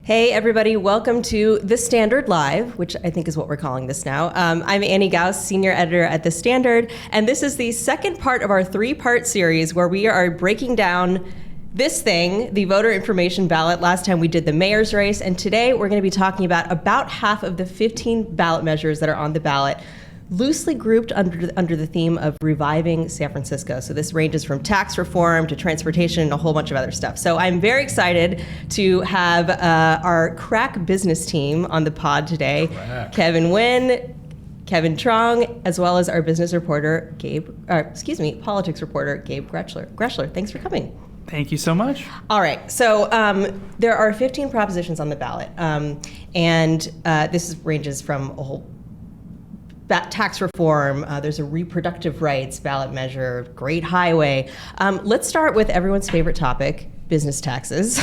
Hey everybody, welcome to The Standard Live, which I think is what we're calling this now. I'm Annie Gauss, senior editor at The Standard, and this is the second part of our three-part series where we are breaking down this thing, the voter information ballot. Last time we did the mayor's race, and today we're going to be talking about half of the 15 ballot measures that are on the ballot, loosely grouped under the theme of reviving San Francisco. So this ranges from tax reform to transportation and a whole bunch of other stuff. So I'm very excited to have our crack business team on the pod today. Crack. Kevin Nguyen, Kevin Trong, as well as our business reporter, politics reporter, Gabe Greshler. Thanks for coming. Thank you so much. All right, so there are 15 propositions on the ballot, and this ranges from a whole tax reform, there's a reproductive rights ballot measure, great highway. Let's start with everyone's favorite topic, business taxes,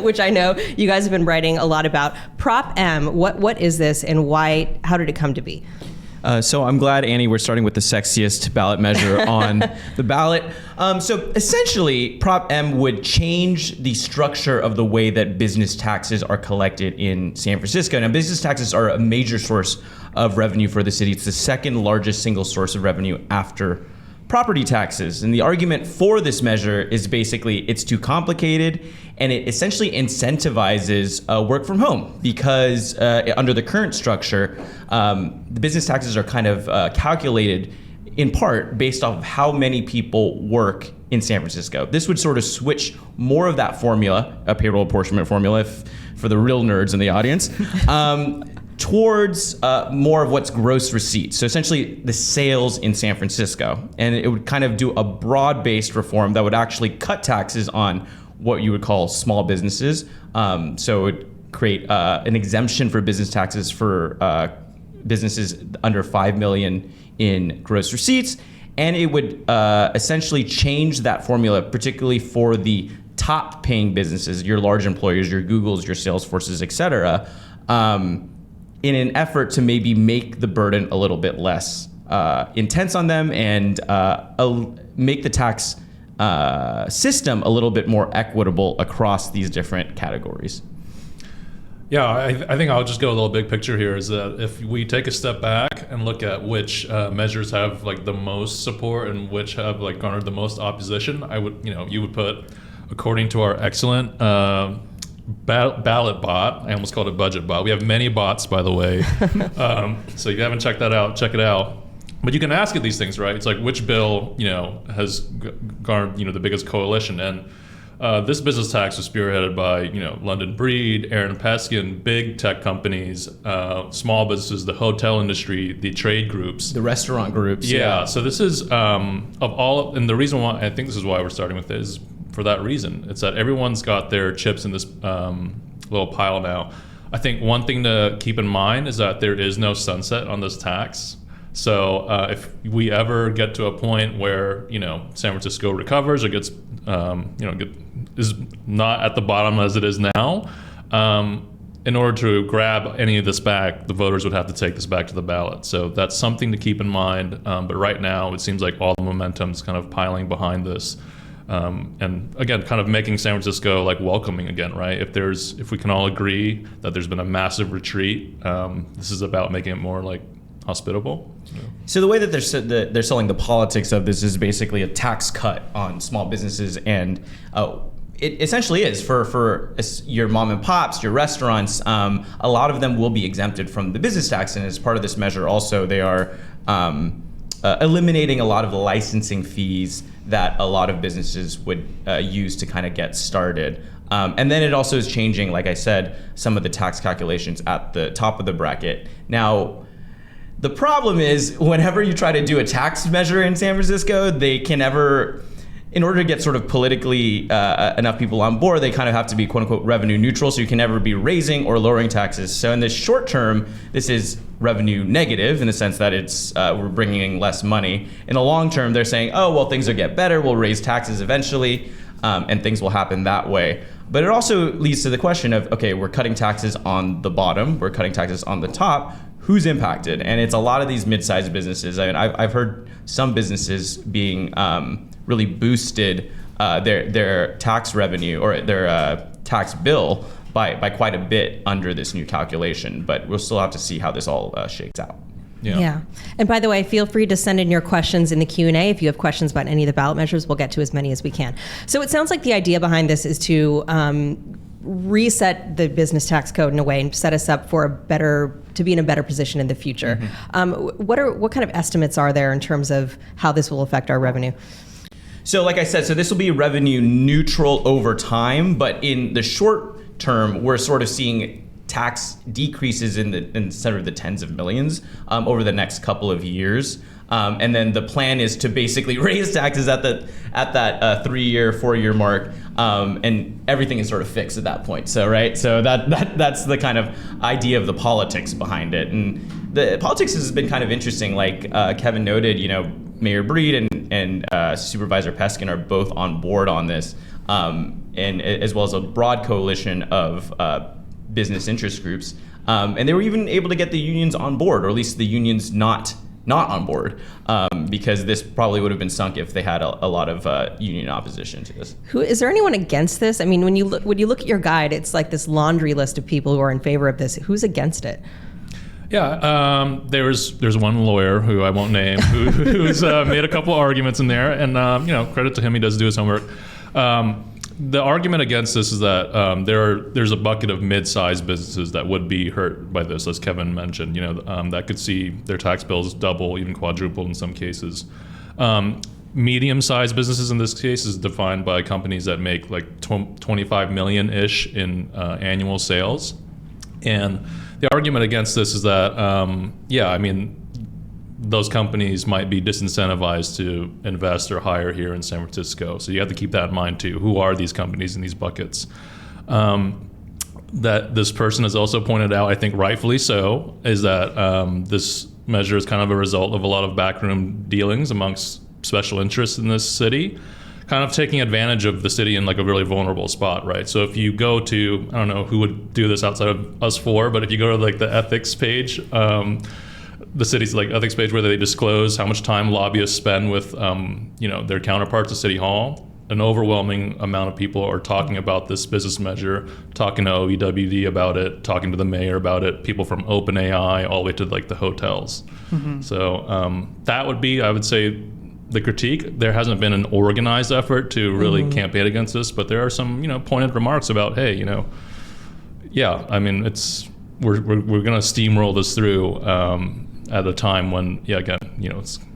which I know you guys have been writing a lot about. Prop M, what is this and why? How did it come to be? So I'm glad, Annie, we're starting with the sexiest ballot measure on the ballot. So essentially, Prop M would change the structure of the way that business taxes are collected in San Francisco. Now, business taxes are a major source of revenue for the city. It's the second largest single source of revenue after property taxes. And the argument for this measure is basically it's too complicated and it essentially incentivizes work from home because under the current structure, the business taxes are kind of calculated in part based off of how many people work in San Francisco. This would sort of switch more of that formula, a payroll apportionment formula for the real nerds in the audience, towards more of what's gross receipts. So essentially the sales in San Francisco. And it would kind of do a broad-based reform that would actually cut taxes on what you would call small businesses. So it would create an exemption for business taxes for businesses under 5 million in gross receipts. And it would essentially change that formula, particularly for the top paying businesses, your large employers, your Googles, your Salesforces, et cetera, in an effort to maybe make the burden a little bit less intense on them and make the tax system a little bit more equitable across these different categories. Yeah, I think I'll just go a little big picture here is that if we take a step back and look at which measures have like the most support and which have like garnered the most opposition, you would put, according to our excellent ballot bot. I almost called it budget bot. We have many bots, by the way. So if you haven't checked that out, check it out. But you can ask it these things, right? It's like which bill, has garnered, the biggest coalition. And this business tax was spearheaded by, London Breed, Aaron Peskin, big tech companies, small businesses, the hotel industry, the trade groups, the restaurant groups. Yeah. So this is and the reason why I think this is why we're starting with this. For that reason, it's that everyone's got their chips in this little pile now. I think one thing to keep in mind is that there is no sunset on this tax. So if we ever get to a point where San Francisco recovers or gets is not at the bottom as it is now, in order to grab any of this back, the voters would have to take this back to the ballot. So that's something to keep in mind. But right now, it seems like all the momentum's kind of piling behind this. And again, kind of making San Francisco like welcoming again, right? If we can all agree that there's been a massive retreat, this is about making it more like hospitable. So the way that they're selling the politics of this is basically a tax cut on small businesses, and it essentially is for your mom and pops, your restaurants. A lot of them will be exempted from the business tax, and as part of this measure, also they are eliminating a lot of the licensing fees that a lot of businesses would use to kind of get started. And then it also is changing, like I said, some of the tax calculations at the top of the bracket. Now, the problem is whenever you try to do a tax measure in San Francisco, they can never, in order to get sort of politically enough people on board, they kind of have to be quote unquote revenue neutral. So you can never be raising or lowering taxes. So in the short term, this is revenue negative in the sense that it's we're bringing in less money. In the long term, they're saying, oh, well, things will get better. We'll raise taxes eventually and things will happen that way. But it also leads to the question of, okay, we're cutting taxes on the bottom. We're cutting taxes on the top. Who's impacted? And it's a lot of these mid-sized businesses. I mean, I've heard some businesses being really boosted their tax revenue or their tax bill by quite a bit under this new calculation, but we'll still have to see how this all shakes out. Yeah. And by the way, feel free to send in your questions in the Q&A. If you have questions about any of the ballot measures, we'll get to as many as we can. So it sounds like the idea behind this is to reset the business tax code in a way and set us up for to be in a better position in the future. What kind of estimates are there in terms of how this will affect our revenue? So like I said, this will be revenue neutral over time, but in the short term, we're sort of seeing tax decreases in sort of the tens of millions over the next couple of years. And then the plan is to basically raise taxes at that 3-year, 4-year mark, and everything is sort of fixed at that point. So that's the kind of idea of the politics behind it. And the politics has been kind of interesting. Like Kevin noted, Mayor Breed and Supervisor Peskin are both on board on this, and as well as a broad coalition of business interest groups, and they were even able to get the unions on board, or at least the unions not on board, because this probably would have been sunk if they had a lot of union opposition to this. Is there anyone against this? I mean, when you look at your guide, it's like this laundry list of people who are in favor of this. Who's against it? Yeah, there's one lawyer who I won't name who's made a couple arguments in there, and credit to him, he does do his homework. The argument against this is that there's a bucket of mid-sized businesses that would be hurt by this, as Kevin mentioned. That could see their tax bills double, even quadruple in some cases. Medium-sized businesses in this case is defined by companies that make like 25 million-ish in annual sales. And the argument against this is that, those companies might be disincentivized to invest or hire here in San Francisco. So you have to keep that in mind too. Who are these companies in these buckets? That this person has also pointed out, I think rightfully so, is that this measure is kind of a result of a lot of backroom dealings amongst special interests in this city, kind of taking advantage of the city in like a really vulnerable spot, right? So if you go to, I don't know who would do this outside of us four, but if you go to like the ethics page, the city's like ethics page where they disclose how much time lobbyists spend with their counterparts at City Hall, an overwhelming amount of people are talking about this business measure, talking to OEWD about it, talking to the mayor about it, people from OpenAI all the way to like the hotels. So that would be, I would say, the critique. There hasn't been an organized effort to really campaign against this, but there are some pointed remarks about, hey, we're going to steamroll this through at a time when,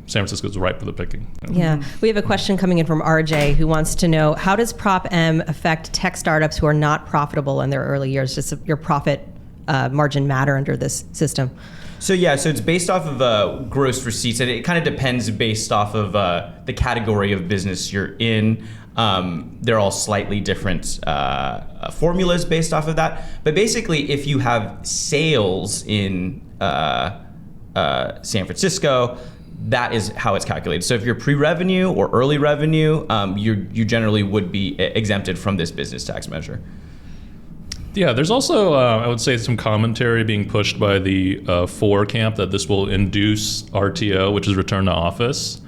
San Francisco's ripe for the picking. Yeah, we have a question coming in from RJ who wants to know, how does Prop M affect tech startups who are not profitable in their early years? Does your profit margin matter under this system? So it's based off of gross receipts, and it kind of depends based off of the category of business you're in. They're all slightly different formulas based off of that. But basically, if you have sales in San Francisco, that is how it's calculated. So if you're pre-revenue or early revenue, you generally would be exempted from this business tax measure. Yeah, there's also, I would say, some commentary being pushed by the FOR camp that this will induce RTO, which is return to office,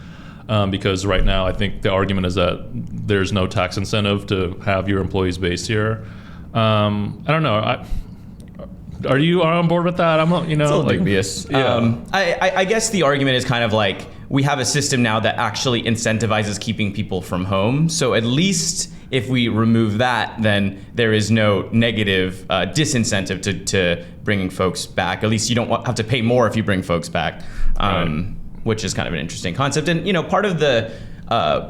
because right now I think the argument is that there's no tax incentive to have your employees based here. I don't know. Are you on board with that? It's a little dubious. Yeah. I guess the argument is kind of like, we have a system now that actually incentivizes keeping people from home. So at least if we remove that, then there is no negative disincentive to bringing folks back. At least you don't have to pay more if you bring folks back, which is kind of an interesting concept. And part of the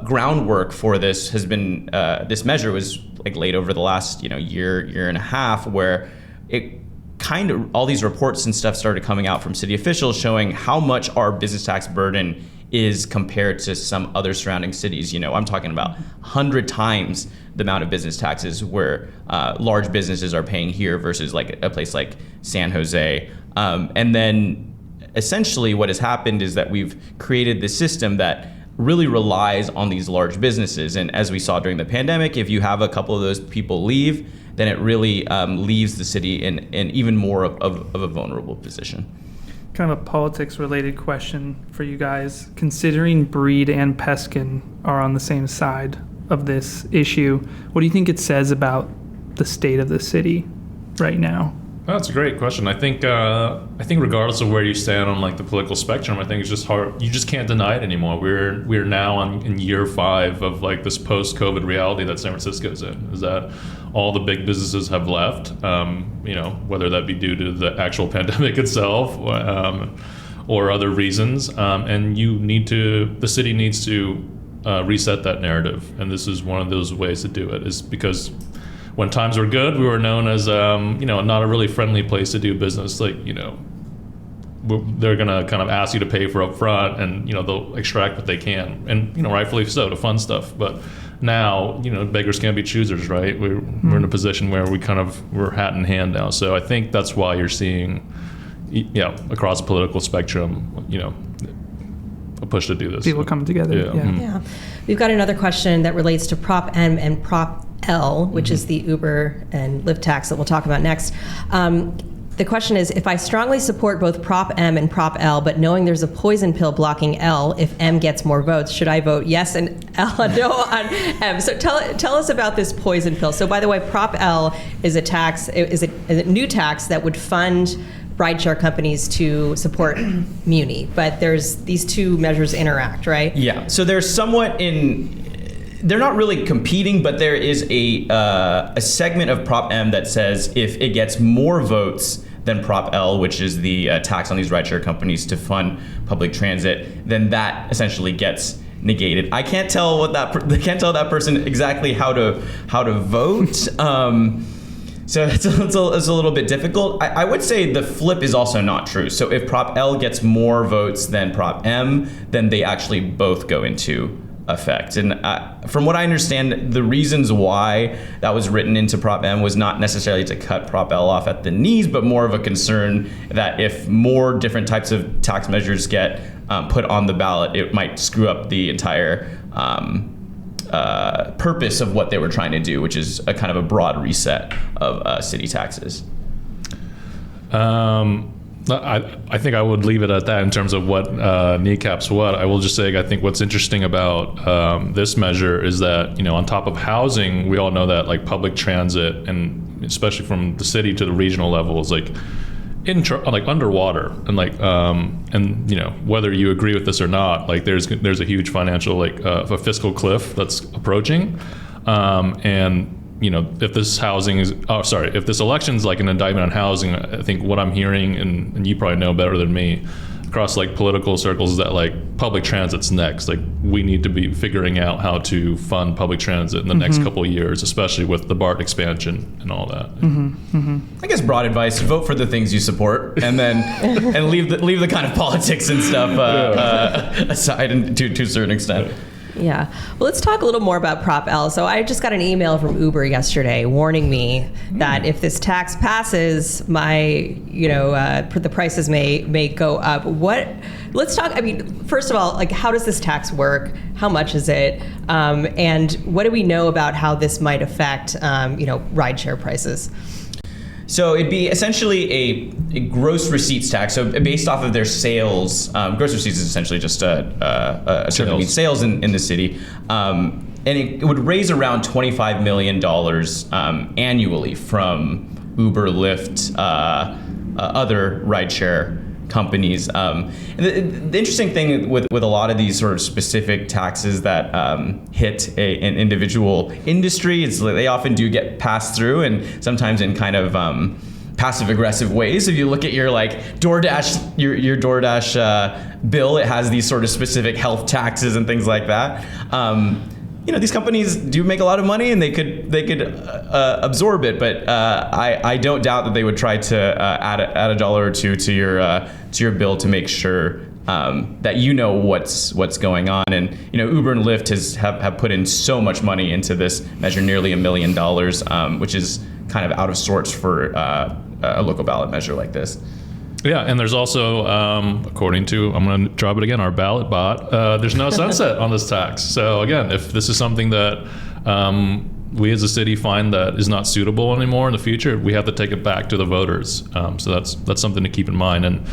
groundwork for this has been this measure was like laid over the last year and a half, where it kind of all these reports and stuff started coming out from city officials showing how much our business tax burden is compared to some other surrounding cities. I'm talking about 100 times the amount of business taxes where large businesses are paying here versus like a place like San Jose. And then essentially what has happened is that we've created this system that really relies on these large businesses. And as we saw during the pandemic, if you have a couple of those people leave, then it really leaves the city in even more of a vulnerable position. Kind of a politics-related question for you guys. Considering Breed and Peskin are on the same side of this issue, what do you think it says about the state of the city right now? That's a great question. I think regardless of where you stand on like the political spectrum, I think it's just hard. You just can't deny it anymore. We're now in year 5 of like this post-COVID reality that San Francisco's in. Is that all the big businesses have left? Whether that be due to the actual pandemic itself, or other reasons. And the city needs to reset that narrative. And this is one of those ways to do it. Is because when times were good, we were known as, not a really friendly place to do business. Like, they're gonna kind of ask you to pay for up front, and they'll extract what they can, and rightfully so, to fund stuff. But now, beggars can't be choosers, right? We're in a position where we're hat in hand now. So I think that's why you're seeing, across the political spectrum, a push to do this. People come together. Yeah. Yeah. Yeah. We've got another question that relates to Prop M and Prop L, which is the Uber and Lyft tax that we'll talk about next. The question is, if I strongly support both Prop M and Prop L, but knowing there's a poison pill blocking L if M gets more votes, should I vote yes and no on M? So tell us about this poison pill. So by the way, Prop L is a tax, is a new tax that would fund rideshare companies to support Muni, but these two measures interact, right? Yeah, so they're not really competing, but there is a segment of Prop M that says if it gets more votes than Prop L, which is the tax on these rideshare companies to fund public transit, then that essentially gets negated. I can't tell that person exactly how to vote. So it's a little bit difficult. I would say the flip is also not true. So if Prop L gets more votes than Prop M, then they actually both go into effect. And from what I understand, the reasons why that was written into Prop M was not necessarily to cut Prop L off at the knees, but more of a concern that if more different types of tax measures get put on the ballot, it might screw up the entire purpose of what they were trying to do, which is a kind of a broad reset of city taxes. I think I would leave it at that in terms of what kneecaps what. I will just say I think what's interesting about this measure is that, on top of housing, we all know that like public transit, and especially from the city to the regional level, is like underwater, and whether you agree with this or not, like there's a huge financial a fiscal cliff that's approaching, and if this if this election's like an indictment on housing, I think what I'm hearing, and you probably know better than me, across like political circles, is that like public transit's next. Like we need to be figuring out how to fund public transit in the next couple of years, especially with the BART expansion and all that. I guess broad advice: vote for the things you support, and then and leave the kind of politics and stuff aside to a certain extent. Yeah. Well, let's talk a little more about Prop L. So I just got an email from Uber yesterday warning me that if this tax passes, my, the prices may go up. Let's talk, first of all, like, how does this tax work? How much is it? And what do we know about how this might affect, rideshare prices? So it'd be essentially a gross receipts tax. So based off of their sales, gross receipts is essentially just a term that sales in the city. And it would raise around $25 million annually from Uber, Lyft, other rideshare companies. And the interesting thing with a lot of these sort of specific taxes that hit an individual industry is they often do get passed through, and sometimes in kind of passive aggressive ways. If you look at your DoorDash, your DoorDash bill, it has these sort of specific health taxes and things like that. These companies do make a lot of money, and they could absorb it, but I don't doubt that they would try to add a dollar or two to your bill to make sure that what's going on. And Uber and Lyft have put in so much money into this measure, nearly $1 million, which is kind of out of sorts for a local ballot measure like this. Yeah, and there's also, according to, I'm going to drop it again, our ballot bot, there's no sunset on this tax. So again, if this is something that we as a city find that is not suitable anymore in the future, we have to take it back to the voters. So that's something to keep in mind. And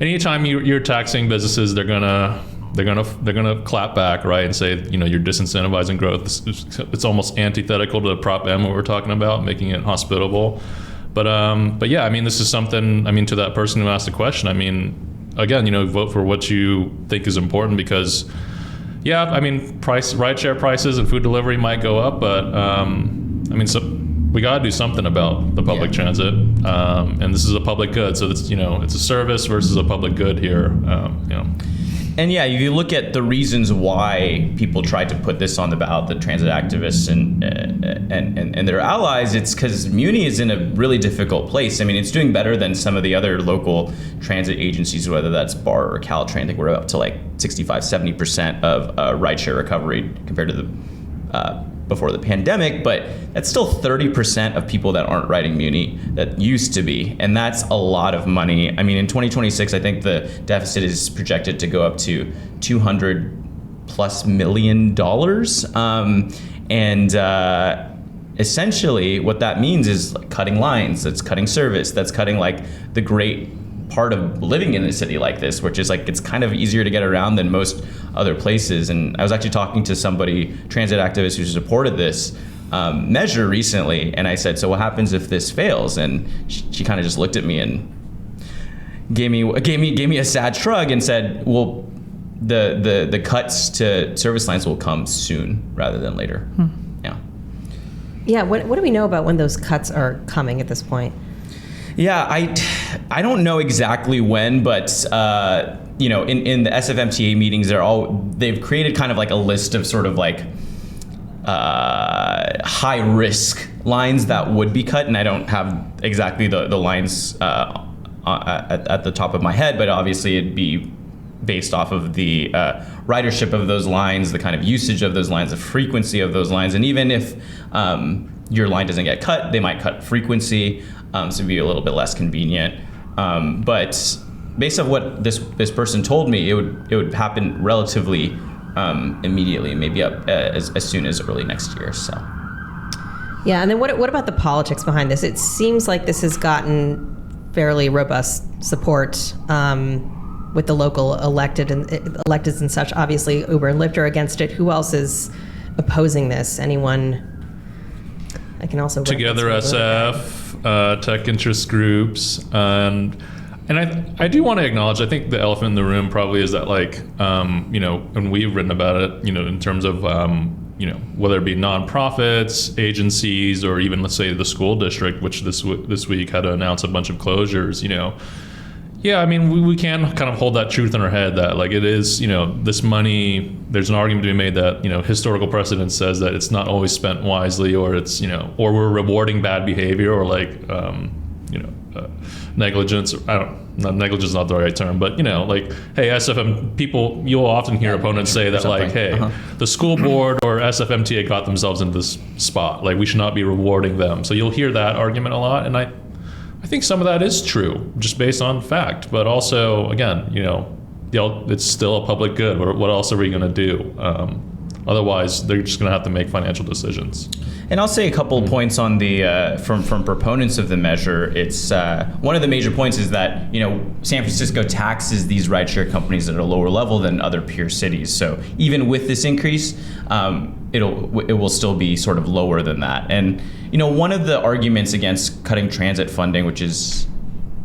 anytime you're taxing businesses, they're gonna clap back, right, and say, you're disincentivizing growth. It's almost antithetical to the Prop M, what we're talking about, making it hospitable. But yeah, I mean, this is something, I mean, to that person who asked the question, I mean, again, vote for what you think is important, because yeah, I mean, rideshare prices and food delivery might go up, but I mean, so we got to do something about the public transit, and this is a public good, so it's it's a service versus a public good here, And yeah, if you look at the reasons why people tried to put this on the ballot, the transit activists and their allies, it's because Muni is in a really difficult place. I mean, it's doing better than some of the other local transit agencies, whether that's BART or Caltrain. I think we're up to like 65-70% of rideshare recovery compared to the before the pandemic, but that's still 30% of people that aren't riding Muni that used to be, and that's a lot of money. I mean, in 2026, I think the deficit is projected to go up to $200+ million, essentially what that means is like cutting lines, that's cutting service, that's cutting like the great part of living in a city like this, which is like it's kind of easier to get around than most other places. And I was actually talking to somebody, transit activist, who supported this measure recently, and I said, so what happens if this fails? And she kind of just looked at me and gave me a sad shrug and said, well, the cuts to service lines will come soon rather than later. Yeah, what do we know about when those cuts are coming at this point? Yeah, I don't know exactly when, but in the SFMTA meetings, they've created kind of like a list of sort of like high risk lines that would be cut, and I don't have exactly the lines at the top of my head, but obviously it'd be based off of the ridership of those lines, the kind of usage of those lines, the frequency of those lines, and even if your line doesn't get cut, they might cut frequency. So it'd be a little bit less convenient. But based on what this person told me, it would happen relatively immediately, maybe up as soon as early next year. So. Yeah, and then what about the politics behind this? It seems like this has gotten fairly robust support with the local electeds and such. Obviously, Uber and Lyft are against it. Who else is opposing this? Anyone? I can also Together SF. Tech interest groups, and I do want to acknowledge, I think the elephant in the room probably is that, like, and we've written about it, in terms of, whether it be nonprofits, agencies, or even, let's say, the school district, which this week had to announce a bunch of closures, Yeah, I mean, we can kind of hold that truth in our head that, like, it is, this money, there's an argument to be made that, historical precedent says that it's not always spent wisely, or it's, or we're rewarding bad behavior, or like, negligence. Negligence is not the right term, but, like, hey, SFM people, you'll often hear opponents say that, like, hey, the school board or SFMTA got themselves into this spot. Like, we should not be rewarding them. So you'll hear that argument a lot, and I think some of that is true, just based on fact. But also, again, it's still a public good. What else are we going to do? Otherwise, they're just going to have to make financial decisions. And I'll say a couple of points on the from proponents of the measure. It's one of the major points is that San Francisco taxes these rideshare companies at a lower level than other peer cities. So even with this increase, it will still be sort of lower than that. And one of the arguments against cutting transit funding, which is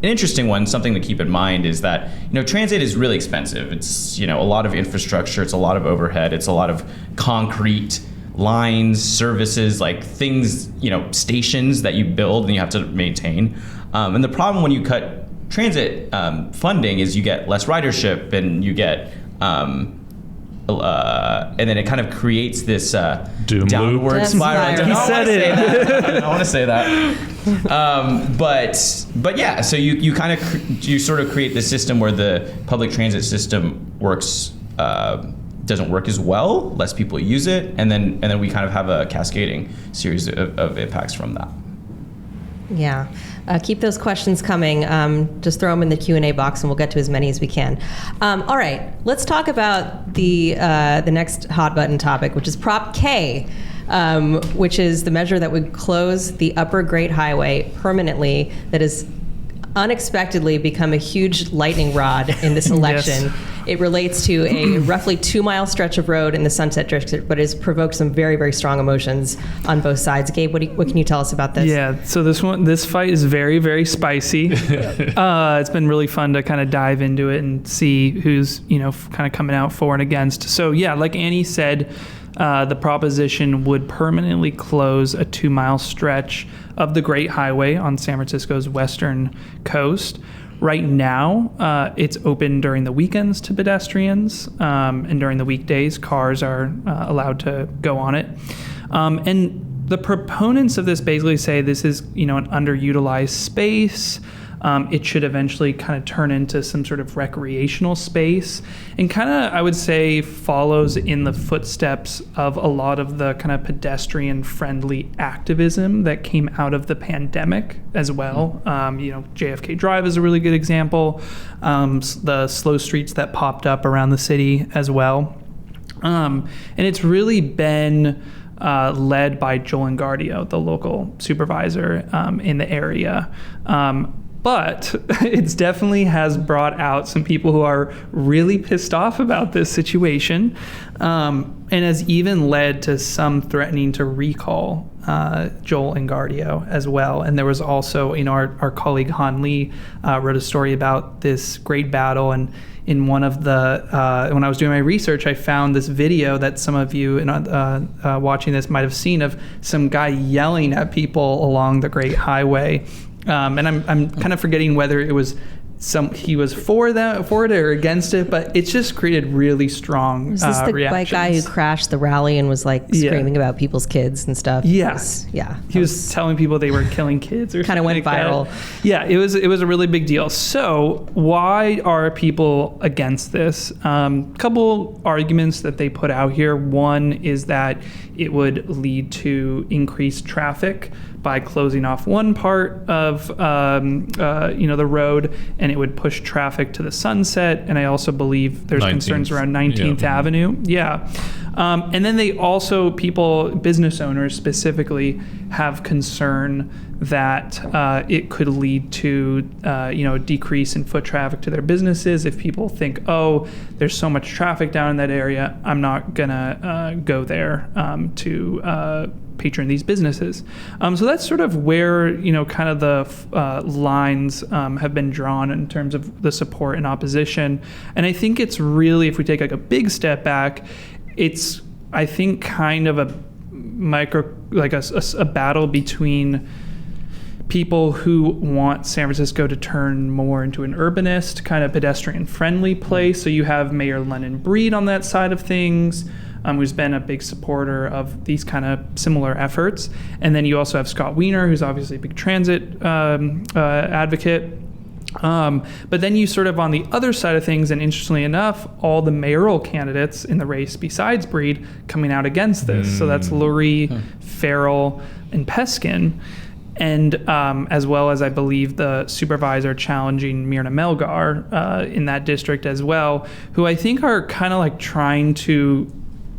an interesting one, something to keep in mind, is that transit is really expensive. It's a lot of infrastructure, it's a lot of overhead, it's a lot of concrete lines, services, like things, stations that you build and you have to maintain. And the problem when you cut transit funding is you get less ridership, and you get and then it kind of creates this downward spiral. He said it. I don't want to say that. But yeah, so you kind of you sort of create this system where the public transit system doesn't work as well. Less people use it, and then we kind of have a cascading series of impacts from that. Yeah. Keep those questions coming. Just throw them in the Q&A box, and we'll get to as many as we can. All right, let's talk about the next hot button topic, which is Prop K, which is the measure that would close the Upper Great Highway permanently. That is unexpectedly become a huge lightning rod in this election. Yes. It relates to a roughly 2-mile stretch of road in the Sunset District, but has provoked some very, very strong emotions on both sides. Gabe, what can you tell us about this? Yeah, so this fight is very, very spicy. It's been really fun to kind of dive into it and see who's, kind of coming out for and against. So yeah, like Annie said, the proposition would permanently close a 2-mile stretch of the Great Highway on San Francisco's western coast. Right now, it's open during the weekends to pedestrians, and during the weekdays, cars are allowed to go on it. And the proponents of this basically say this is, an underutilized space. It should eventually kind of turn into some sort of recreational space, and kind of, I would say, follows in the footsteps of a lot of the kind of pedestrian-friendly activism that came out of the pandemic as well. JFK Drive is a really good example. The slow streets that popped up around the city as well. And it's really been led by Joel Engardio, the local supervisor in the area. But it definitely has brought out some people who are really pissed off about this situation, and has even led to some threatening to recall Joel Engardio as well. And there was also, our colleague Han Lee wrote a story about this great battle, and in one of the, when I was doing my research, I found this video that some of you watching this might have seen of some guy yelling at people along the Great Highway. And I'm kind of forgetting whether it was he was for it or against it, but it's just created really strong reactions. Is this the white guy who crashed the rally and was screaming about people's kids and stuff? Yes. He was telling people they were killing kids or kind of went viral. That. Yeah, it was a really big deal. So why are people against this? Couple arguments that they put out here. One is that it would lead to increased traffic by closing off one part of the road, and it would push traffic to the Sunset. And I also believe there's concerns around 19th Avenue. Yeah. And then they also, business owners specifically, have concern that it could lead to a decrease in foot traffic to their businesses. If people think, oh, there's so much traffic down in that area, I'm not gonna go there to patron these businesses. So that's sort of where kind of the lines have been drawn in terms of the support and opposition. And I think it's really, if we take like a big step back, it's, I think, kind of a battle between people who want San Francisco to turn more into an urbanist, kind of pedestrian-friendly place. So you have Mayor Lennon Breed on that side of things, who's been a big supporter of these kind of similar efforts. And then you also have Scott Wiener, who's obviously a big transit advocate. But then you sort of on the other side of things, and interestingly enough, all the mayoral candidates in the race besides Breed coming out against this. So that's Lurie, Farrell, and Peskin. And as well as, I believe, the supervisor challenging Myrna Melgar in that district as well, who I think are kind of like trying to,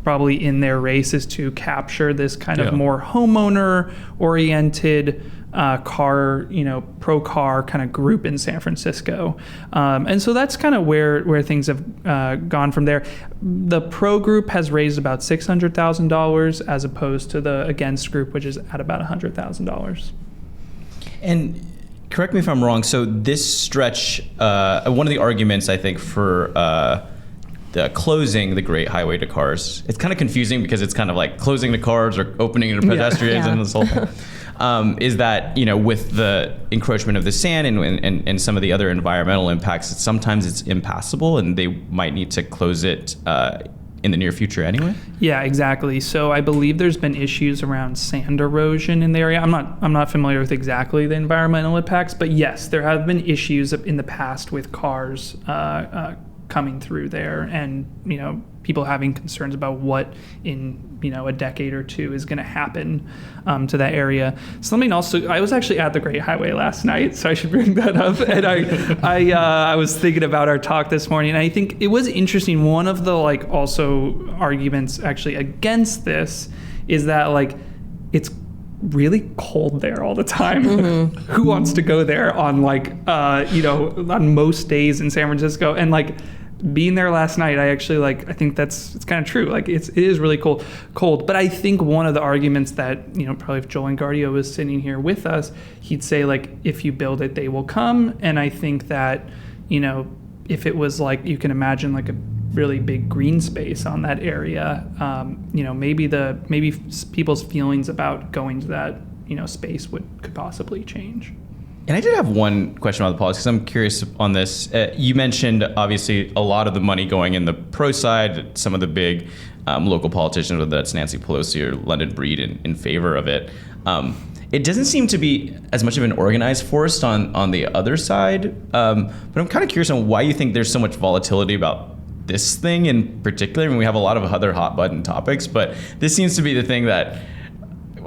probably in their races, to capture this kind of more homeowner-oriented car, pro-car kind of group in San Francisco. And so that's kind of where things have gone from there. The pro group has raised about $600,000 as opposed to the against group, which is at about $100,000. And correct me if I'm wrong, so this stretch, one of the arguments, I think, for the closing the Great Highway to cars, it's kind of confusing because it's kind of like closing the cars or opening it to pedestrians and this whole thing. Is that, with the encroachment of the sand and some of the other environmental impacts, sometimes it's impassable and they might need to close it in the near future anyway? Yeah, exactly. So I believe there's been issues around sand erosion in the area. I'm not familiar with exactly the environmental impacts, but yes, there have been issues in the past with cars coming through there, and people having concerns about what in a decade or two is going to happen to that area. Something also, I was actually at the Great Highway last night, so I should bring that up. And I was thinking about our talk this morning, and I think it was interesting. One of the also arguments actually against this is that it's really cold there all the time. Who wants to go there on on most days in San Francisco? And being there last night, I think it's kind of true. Like it is really cold. But I think one of the arguments that, probably if Joel Engardio was sitting here with us, he'd say if you build it, they will come. And I think that, if it was you can imagine a really big green space on that area, maybe people's feelings about going to that, space could possibly change. And I did have one question about the politics. I'm curious on this. You mentioned, obviously, a lot of the money going in the pro side, some of the big local politicians, whether that's Nancy Pelosi or London Breed, in favor of it. It doesn't seem to be as much of an organized force on the other side. But I'm kind of curious on why you think there's so much volatility about this thing in particular. I mean, we have a lot of other hot button topics, but this seems to be the thing that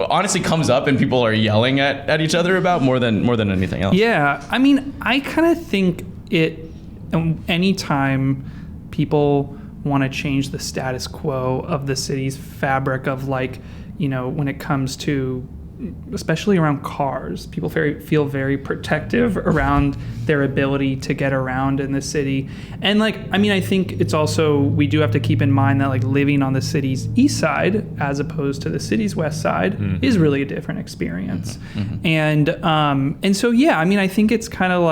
honestly comes up and people are yelling at each other about more than anything else. Yeah, I mean, I kind of think anytime people want to change the status quo of the city's fabric of when it comes to, especially around cars, people feel very protective around their ability to get around in the city. And I think it's also, we do have to keep in mind that living on the city's east side as opposed to the city's west side is really a different experience. And so, yeah, I think it's kind of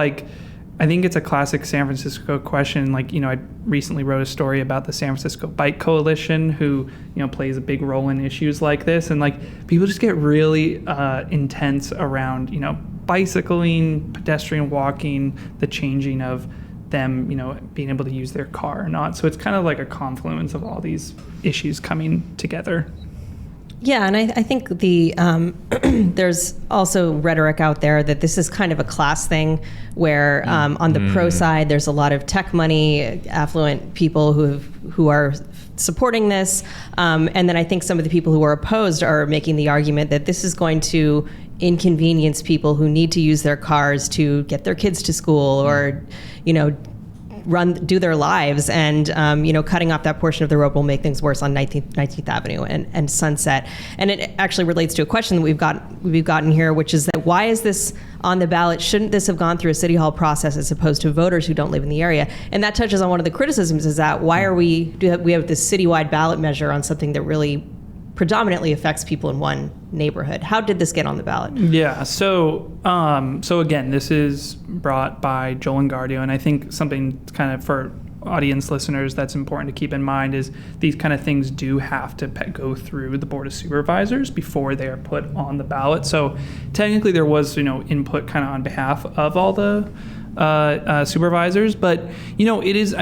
I think it's a classic San Francisco question. I recently wrote a story about the San Francisco Bike Coalition, who, plays a big role in issues like this. And people just get really intense around, bicycling, pedestrian walking, the changing of them, being able to use their car or not. So it's kind of a confluence of all these issues coming together. Yeah, and I think there's also rhetoric out there that this is kind of a class thing where on the pro side, there's a lot of tech money, affluent people who are supporting this. And then I think some of the people who are opposed are making the argument that this is going to inconvenience people who need to use their cars to get their kids to school or, do their lives, and cutting off that portion of the road will make things worse on 19th Avenue and Sunset. And it actually relates to a question that we've gotten here, which is that why is this on the ballot? Shouldn't this have gone through a city hall process as opposed to voters who don't live in the area? And that touches on one of the criticisms, is that why do we have this citywide ballot measure on something that really predominantly affects people in one neighborhood? How did this get on the ballot? Yeah, so again, this is brought by Joel Engardio, and I think something kind of for audience listeners that's important to keep in mind is these kind of things do have to go through the Board of Supervisors before they are put on the ballot. So technically there was input kind of on behalf of all the supervisors, but it is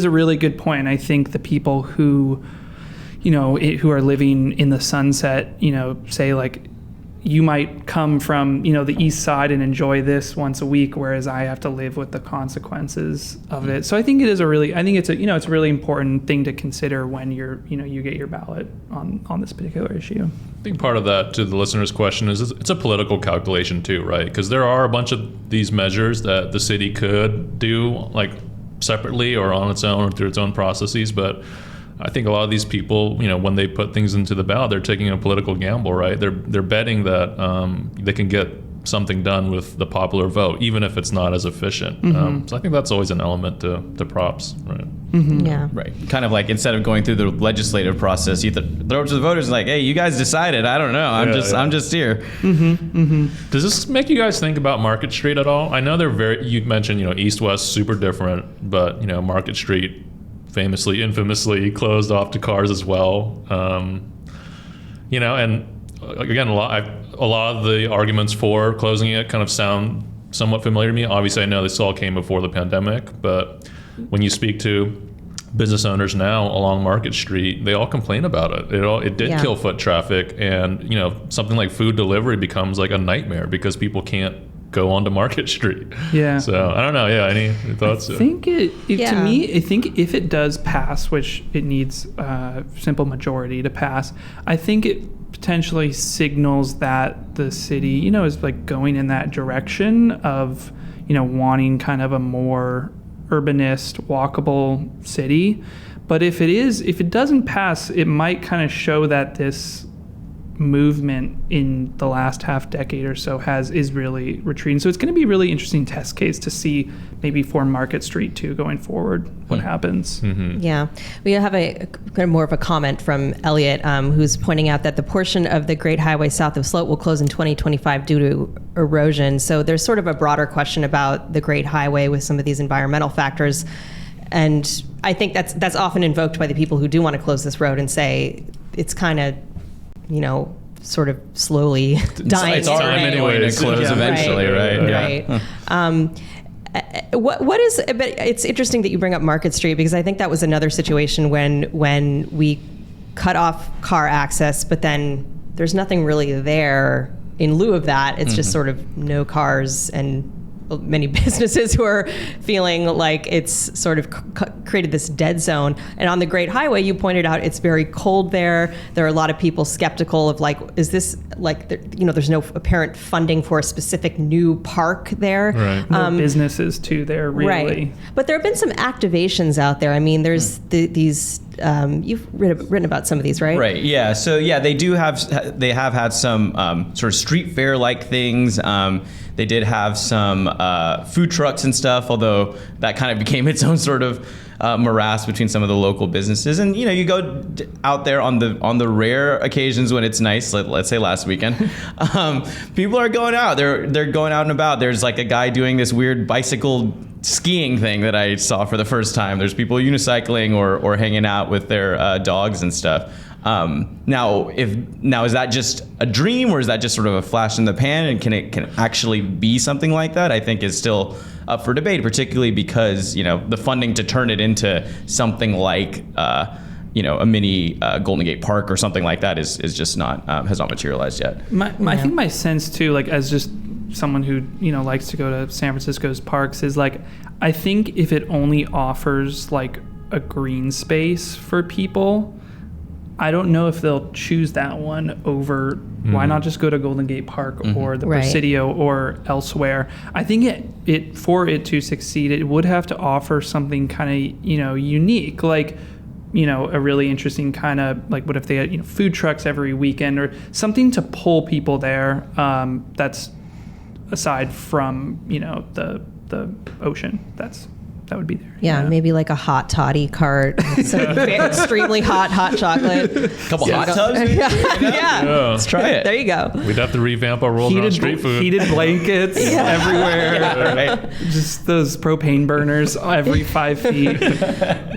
a really good point. I think the people who who are living in the Sunset, say you might come from, the east side and enjoy this once a week, whereas I have to live with the consequences of it. So I think it's a really important thing to consider when you get your ballot on this particular issue. I think part of that, to the listener's question, is it's a political calculation too, right? Because there are a bunch of these measures that the city could do separately or on its own or through its own processes, but I think a lot of these people, when they put things into the ballot, they're taking a political gamble, right? They're betting that they can get something done with the popular vote, even if it's not as efficient. So I think that's always an element to props, right? Yeah. Right. Kind of instead of going through the legislative process, you throw it to the voters and hey, you guys decided. I don't know. I'm just here. Does this make you guys think about Market Street at all? I know you mentioned, east-west, super different, but, Market Street infamously closed off to cars as well. And again, a lot of the arguments for closing it kind of sound somewhat familiar to me. Obviously, I know this all came before the pandemic, but when you speak to business owners now along Market Street, they all complain about it. It did kill foot traffic, and something like food delivery becomes a nightmare because people can't go onto Market Street. Yeah. So I don't know. Yeah. Any thoughts? I think to me, I think if it does pass, which it needs a simple majority to pass, I think it potentially signals that the city, is going in that direction of, wanting kind of a more urbanist, walkable city. But if it doesn't pass, it might kind of show that this movement in the last half decade or so is really retreating. So it's going to be a really interesting test case to see maybe for Market Street too going forward what happens. Yeah, we have a kind of more of a comment from Elliot, who's pointing out that the portion of the Great Highway south of Sloat will close in 2025 due to erosion. So there's sort of a broader question about the Great Highway with some of these environmental factors. And I think that's often invoked by the people who do want to close this road and say it's kind of, sort of slowly dying. It's already going to close eventually, right? Right. What is? But it's interesting that you bring up Market Street, because I think that was another situation when we cut off car access, but then there's nothing really there in lieu of that. It's just sort of no cars and many businesses who are feeling like it's sort of created this dead zone. And on the Great Highway, you pointed out it's very cold there. There are a lot of people skeptical of is this there's no apparent funding for a specific new park there. Right. No businesses too there, really. Right. But there have been some activations out there. I mean, there's these. You've written about some of these, right? Right. Yeah. So yeah, they have had some sort of street fair like things. They did have some food trucks and stuff, although that kind of became its own sort of morass between some of the local businesses. And you go out there on the rare occasions when it's nice, let's say last weekend, people are going out. They're going out and about. There's like a guy doing this weird bicycle skiing thing that I saw for the first time. There's people unicycling or hanging out with their dogs and stuff. Now is that just a dream, or is that just sort of a flash in the pan, and can it actually be something like that? I think is still up for debate, particularly because the funding to turn it into something like a mini Golden Gate Park or something like that is just not has not materialized yet. I think my sense too, as just someone who likes to go to San Francisco's parks, is I think if it only offers a green space for people, I don't know if they'll choose that one over why not just go to Golden Gate Park or the Presidio or elsewhere. I think it for it to succeed, it would have to offer something kind of unique, a really interesting kind of what if they had food trucks every weekend or something to pull people there. That's aside from the ocean. That would be there. Yeah, maybe like a hot toddy cart, some extremely hot chocolate. A couple hot tubs? Maybe? Yeah. Let's try it. There you go. We'd have to revamp our world around street food. Heated blankets everywhere. Yeah, right. Just those propane burners every 5 feet.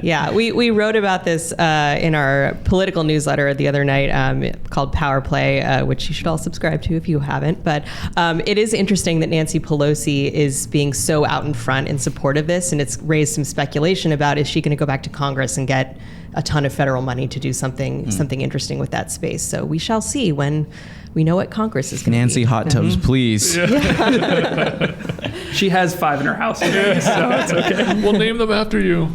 Yeah, we wrote about this in our political newsletter the other night called Power Play, which you should all subscribe to if you haven't. But it is interesting that Nancy Pelosi is being so out in front in support of this, and it's raised some speculation about, is she going to go back to Congress and get a ton of federal money to do something interesting with that space? So we shall see when we know what Congress is going to be. Nancy Hot Tubs, please. Yeah. She has 5 in her house today, so it's okay. We'll name them after you.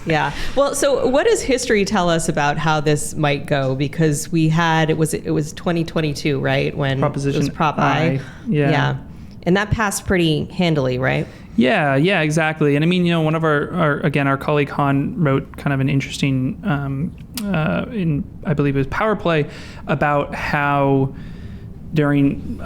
Yeah. Well, so what does history tell us about how this might go? Because we had, it was 2022, right? When Proposition it was Prop I. Yeah. And that passed pretty handily, right? Yeah, exactly. And I mean, one of our colleague Han wrote kind of an interesting, in I believe it was Power Play, about how during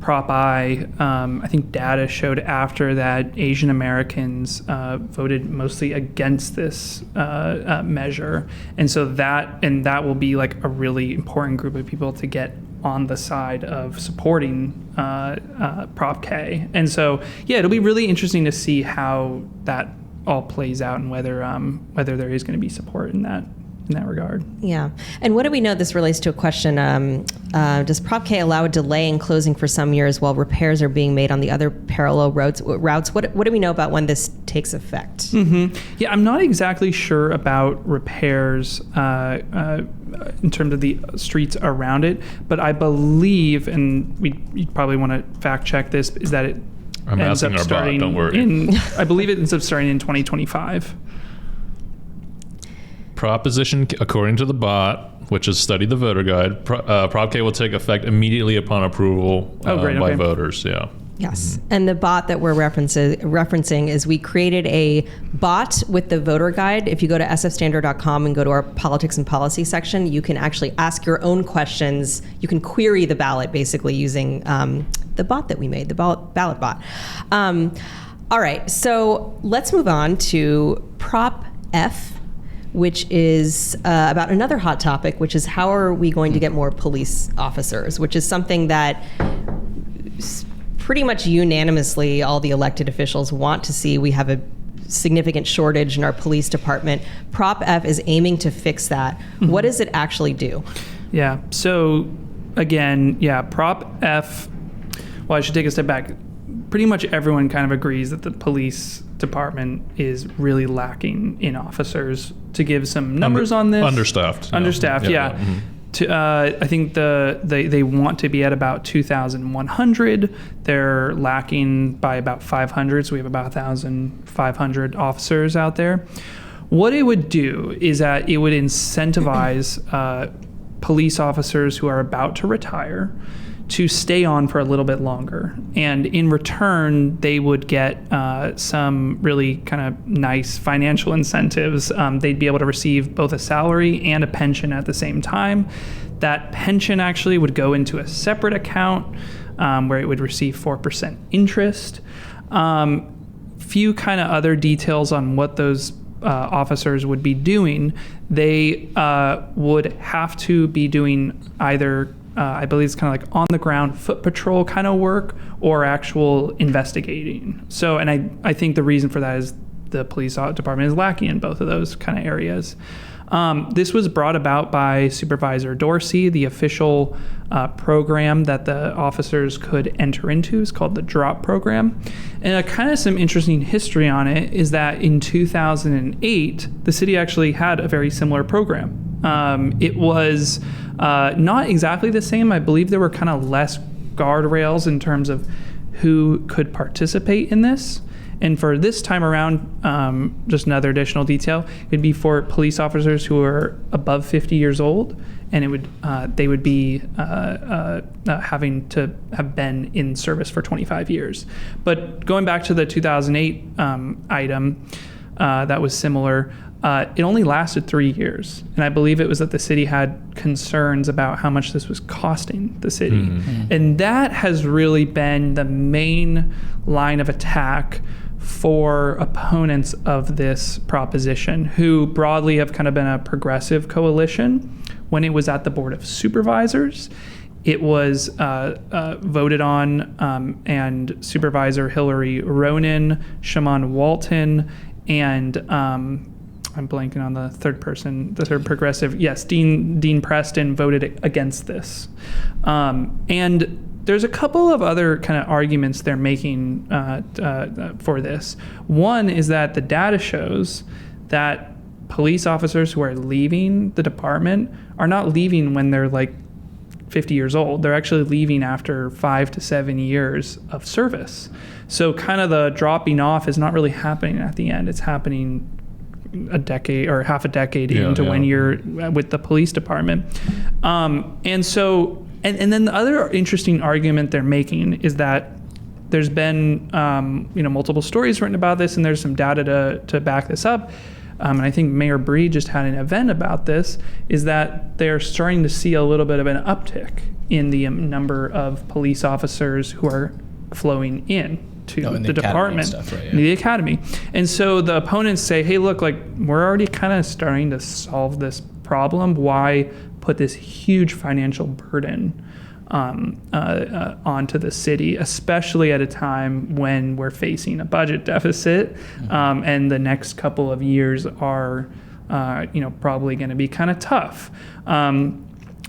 Prop I think data showed after that Asian Americans voted mostly against this measure, and so that will be a really important group of people to get on the side of supporting Prop K. And so, it'll be really interesting to see how that all plays out and whether there is going to be support in that regard. Yeah. And what do we know? This relates to a question. Does Prop K allow a delay in closing for some years while repairs are being made on the other parallel routes? What do we know about when this takes effect? Mm-hmm. Yeah, I'm not exactly sure about repairs in terms of the streets around it, but I believe, and you probably want to fact check this, is that it I'm ends asking up our bot, starting don't worry. I believe it ends up starting in 2025. Proposition, according to the bot, which has studied the voter guide, Prop K will take effect immediately upon approval by voters. Yeah. Yes. And the bot that we're referencing is we created a bot with the voter guide. If you go to sfstandard.com and go to our politics and policy section, you can actually ask your own questions. You can query the ballot basically using the bot that we made, the ballot bot. All right. So let's move on to Prop F, which is about another hot topic, which is how are we going to get more police officers, which is something that pretty much unanimously all the elected officials want to see. We have a significant shortage in our police department. Prop F is aiming to fix that. Mm-hmm. What does it actually do? Yeah. So again, Prop F, well, I should take a step back. Pretty much everyone kind of agrees that the police department is really lacking in officers. To give some numbers on this. Understaffed. Yeah. Mm-hmm. I think they want to be at about 2,100. They're lacking by about 500, so we have about 1,500 officers out there. What it would do is that it would incentivize police officers who are about to retire to stay on for a little bit longer. And in return, they would get some really kind of nice financial incentives. They'd be able to receive both a salary and a pension at the same time. That pension actually would go into a separate account where it would receive 4% interest. Few kind of other details on what those officers would be doing. They would have to be doing either I believe it's kind of like on the ground foot patrol kind of work or actual investigating. So, and I think the reason for that is the police department is lacking in both of those kind of areas. This was brought about by Supervisor Dorsey. The official program that the officers could enter into is called the DROP program. And kind of some interesting history on it is that in 2008, the city actually had a very similar program. It was not exactly the same. I believe there were kind of less guardrails in terms of who could participate in this. And for this time around, just another additional detail, it'd be for police officers who are above 50 years old, and it would they would be having to have been in service for 25 years. But going back to the 2008 item that was similar, it only lasted 3 years. And I believe it was that the city had concerns about how much this was costing the city. Mm-hmm. And that has really been the main line of attack for opponents of this proposition, who broadly have kind of been a progressive coalition. When it was at the Board of Supervisors, it was voted on, and Supervisor Hillary Ronan, Shaman Walton, and I'm blanking on the third progressive. Yes, Dean Preston voted against this. And there's a couple of other kind of arguments they're making for this. One is that the data shows that police officers who are leaving the department are not leaving when they're like 50 years old. They're actually leaving after 5 to 7 years of service. So kind of the dropping off is not really happening at the end. It's happening a decade or half a decade into when you're with the police department. And then the other interesting argument they're making is that there's been multiple stories written about this, and there's some data to back this up. And I think Mayor Bree just had an event about this, is that they're starting to see a little bit of an uptick in the number of police officers who are flowing in to the department, the academy. And so the opponents say, hey, look, like we're already kind of starting to solve this problem. Why put this huge financial burden onto the city, especially at a time when we're facing a budget deficit, and the next couple of years are, probably going to be kind of tough.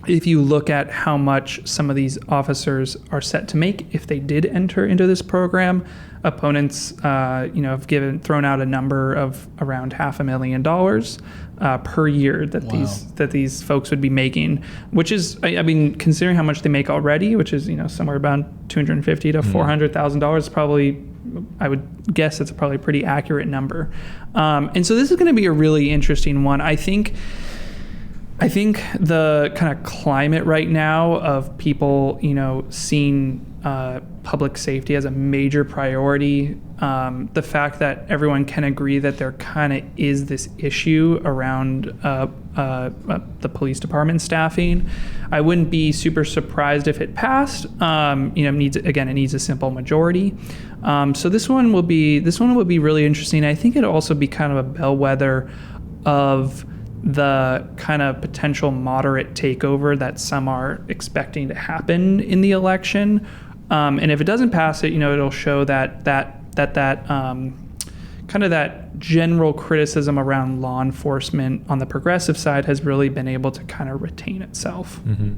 If you look at how much some of these officers are set to make if they did enter into this program, opponents, have thrown out a number of around $500,000 per year that these folks would be making, which is, I mean, considering how much they make already, which is somewhere around $250,000 to $400,000, probably, I would guess it's probably a pretty accurate number. And so this is going to be a really interesting one. I think the kind of climate right now of people, seeing public safety as a major priority. The fact that everyone can agree that there kind of is this issue around the police department staffing. I wouldn't be super surprised if it passed. It needs a simple majority. So this one will be really interesting. I think it'll also be kind of a bellwether of the kind of potential moderate takeover that some are expecting to happen in the election. And if it doesn't pass it, it'll show that kind of that general criticism around law enforcement on the progressive side has really been able to kind of retain itself. Mm-hmm.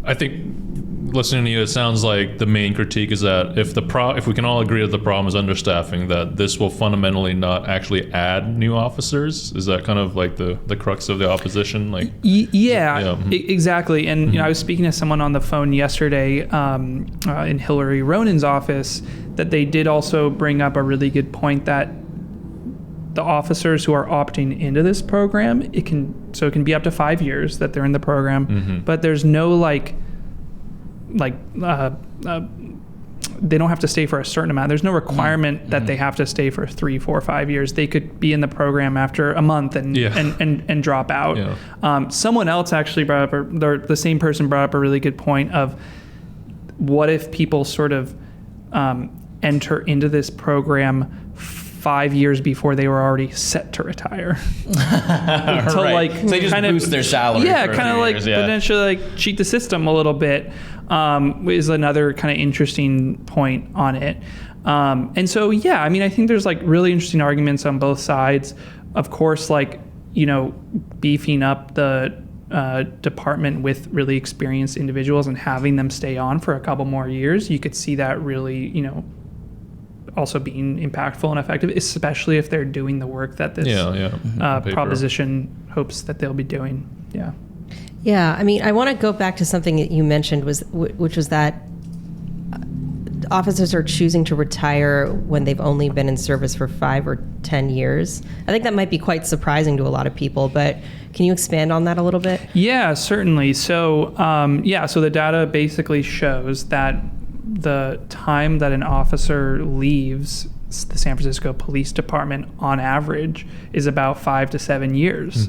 I think listening to you, it sounds like the main critique is that if we can all agree that the problem is understaffing, that this will fundamentally not actually add new officers. Is that kind of like the crux of the opposition? Like, exactly. And I was speaking to someone on the phone yesterday in Hillary Ronan's office that they did also bring up a really good point that the officers who are opting into this program, it can be up to 5 years that they're in the program, but there's no they don't have to stay for a certain amount. There's no requirement that they have to stay for 3, 4, 5 years. They could be in the program after a month and drop out. Yeah. Someone else actually brought up, the same person brought up a really good point of what if people sort of enter into this program 5 years before they were already set to retire. So so they just boost their salary. Yeah, kind of potentially cheat the system a little bit is another kind of interesting point on it. And so, I think there's really interesting arguments on both sides. Of course, beefing up the department with really experienced individuals and having them stay on for a couple more years, you could see that really, also being impactful and effective, especially if they're doing the work that this proposition hopes that they'll be doing. Yeah. Yeah. I mean, I want to go back to something that you mentioned which was that officers are choosing to retire when they've only been in service for 5 or 10 years. I think that might be quite surprising to a lot of people, but can you expand on that a little bit? Yeah, certainly. So, so the data basically shows that the time that an officer leaves the San Francisco Police Department on average is about 5 to 7 years.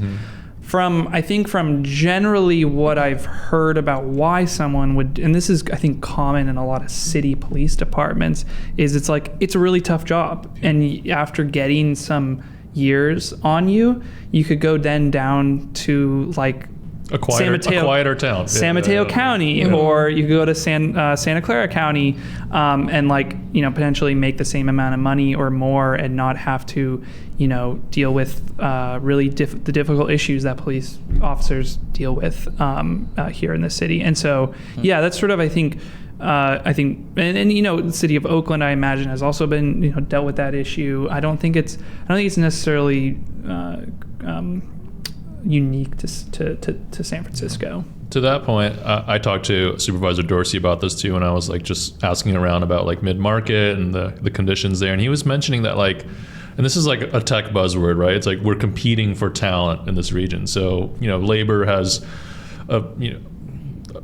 From generally what I've heard about why someone would, and this is I think common in a lot of city police departments, is it's a really tough job, and after getting some years on you, you could go then down to a quieter town, San Mateo County, or you could go to Santa Clara County, and potentially make the same amount of money or more, and not have to, deal with really the difficult issues that police officers deal with here in the city. And so, that's sort of I think, the city of Oakland, I imagine, has also been dealt with that issue. I don't think it's necessarily unique to San Francisco. To that point, I talked to Supervisor Dorsey about this too, and I was just asking around about mid-market and the conditions there, and he was mentioning that and this is a tech buzzword, right? It's we're competing for talent in this region. So labor has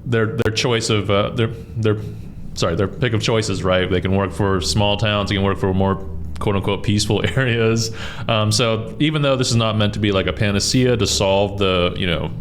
their choice of their pick of choices, right? They can work for small towns, they can work for more quote unquote peaceful areas. So even though this is not meant to be a panacea to solve the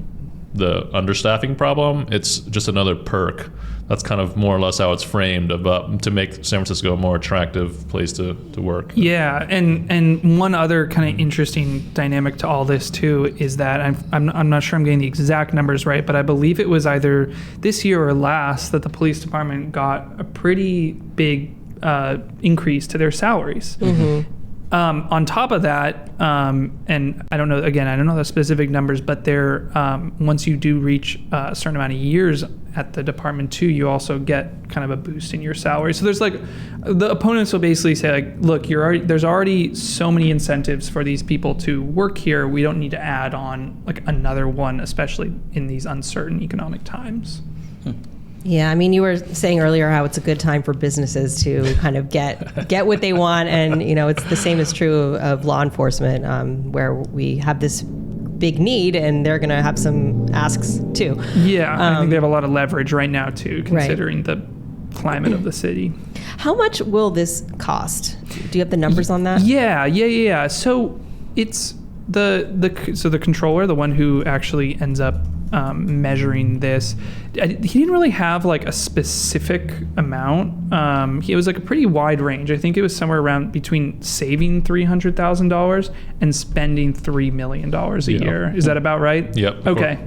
understaffing problem, it's just another perk. That's kind of more or less how it's framed to make San Francisco a more attractive place to work. Yeah, and one other kind of interesting dynamic to all this too is that I'm not sure I'm getting the exact numbers right, but I believe it was either this year or last that the police department got a pretty big increase to their salaries. On top of that, and I don't know the specific numbers, but they're once you do reach a certain amount of years at the department too, you also get kind of a boost in your salary. So there's the opponents will basically say look, there's already so many incentives for these people to work here. We don't need to add on another one, especially in these uncertain economic times. Yeah, I mean, you were saying earlier how it's a good time for businesses to kind of get what they want, and it's the same is true of law enforcement, where we have this big need, and they're going to have some asks too. Yeah, I think they have a lot of leverage right now too, considering the climate of the city. How much will this cost? Do you have the numbers on that? Yeah. So it's the controller, the one who actually ends up measuring this, he didn't really have like a specific amount. It was like a pretty wide range. I think it was somewhere around between saving $300,000 and spending $3 million a year. Is that about right? Yep. Okay.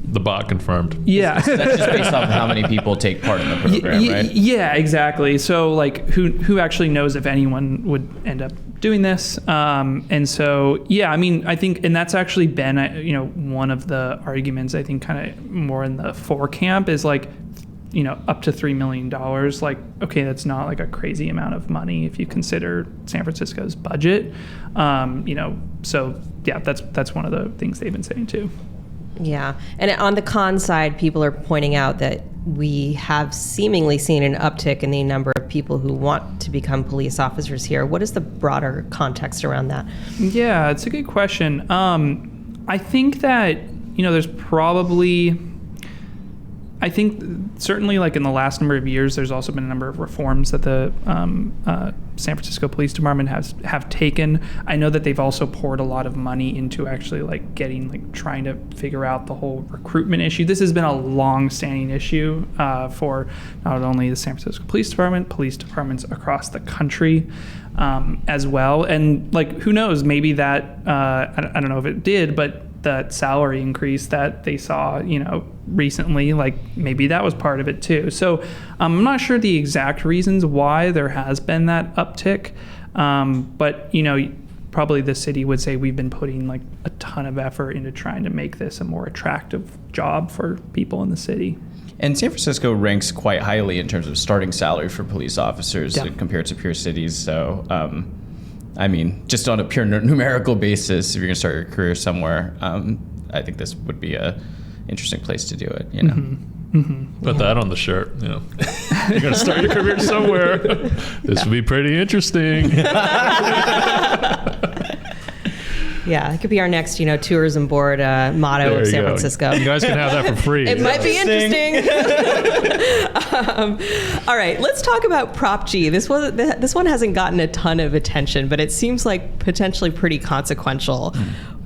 The bot confirmed. Yeah. That's just based off of how many people take part in the program, right? Yeah, exactly. So like who actually knows if anyone would end up doing this? And so, yeah, I mean, I think, and that's actually been, one of the arguments, I think, kind of more in the for camp is like, up to $3 million. Like, okay, that's not like a crazy amount of money if you consider San Francisco's budget. So yeah, that's one of the things they've been saying too. Yeah. And on the con side, people are pointing out that we have seemingly seen an uptick in the number of people who want to become police officers here. What is the broader context around that? Yeah, it's a good question. I think that, there's probably, I think certainly like in the last number of years, there's also been a number of reforms that the San Francisco Police Department have taken. I know that they've also poured a lot of money into actually like trying to figure out the whole recruitment issue. This has been a long-standing issue for not only the San Francisco Police Department, police departments across the country as well. And like, who knows, maybe that, I don't know if it did, but that salary increase that they saw, recently, like maybe that was part of it too. So I'm not sure the exact reasons why there has been that uptick. But, probably the city would say we've been putting like a ton of effort into trying to make this a more attractive job for people in the city. And San Francisco ranks quite highly in terms of starting salary for police officers compared to peer cities. So, I mean, just on a pure numerical basis, if you're going to start your career somewhere, I think this would be a interesting place to do it. Put that on the shirt. You're going to start your career somewhere. This would be pretty interesting. Yeah, it could be our next, tourism board motto There of you San go. Francisco. You guys can have that for free. It might be interesting. All right, let's talk about Prop G. This one hasn't gotten a ton of attention, but it seems like potentially pretty consequential.